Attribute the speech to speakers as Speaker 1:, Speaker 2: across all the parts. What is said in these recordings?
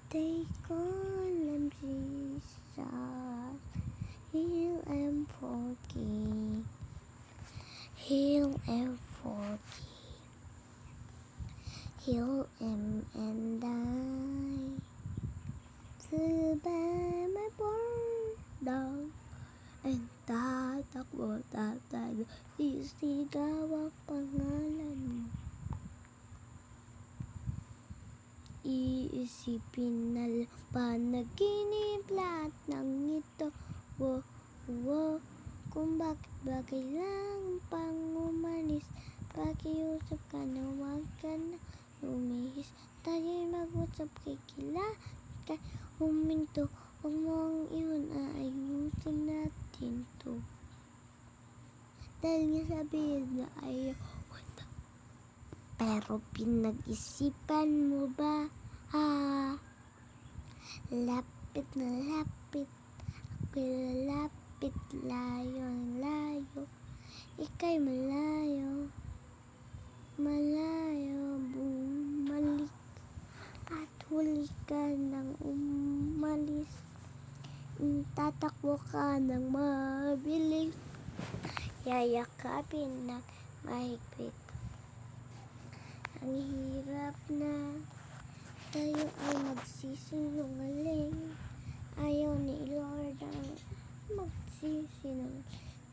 Speaker 1: They call him Jesus, heal and forgive, heal and forgive, heal him and die. To bear my burden, and tatakbo tatago, sisigaw ang pangalan mo. Iisipin na panaginip lahat ng ito. Wo, wo, kung bakit lang pang umalis. Pakiusap ka na huwag ka na lumihis. Tayo'y mag-usap kay kailangan ka huminto. Huwag mong iwan, aayusin natin to. Dahil nga sabihin na ayaw. Pero pinag-isipan mo ba? Lapit na lapit, ako'y lalapit, layo ang layo, ika'y malayo, malayo, bumalik, at huli ka nang umalis, tatakbo ka ng mabilis, yayakapin ng mahigpit. Ang hirap na tayo ay magsisinungaling. Ayaw ni Lord ang magsisinungaling.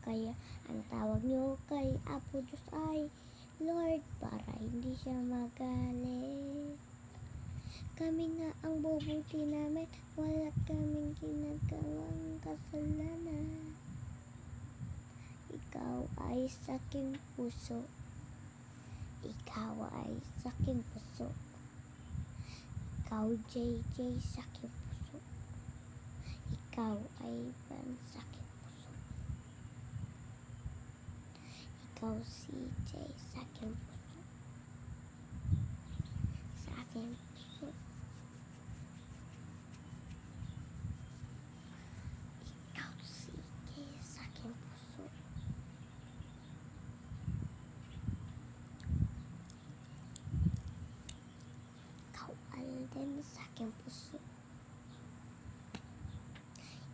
Speaker 1: Kaya ang tawag niyo kay Apo Diyos ay Lord, para hindi siya magalit. Kami nga ang bubuti namin, wala kaming ginagawang kasalanan. Ikaw ay sa aking puso. Ikaw ay sa aking puso. Ikaw, JJ, sa aking puso. Ikaw ay Ivan sa aking puso. Ikaw, CJ, sa aking puso. Sa aking puso. Ikaw, CJ, sa aking puso. Alden sa aking puso.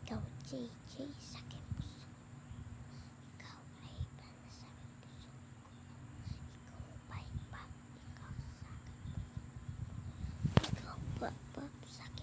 Speaker 1: Ikaw, JJ, sa aking puso. Ikaw, Ivan, sa aking puso. Ikaw, Paypap, ikaw sa aking puso. Ikaw, Papap, sa aking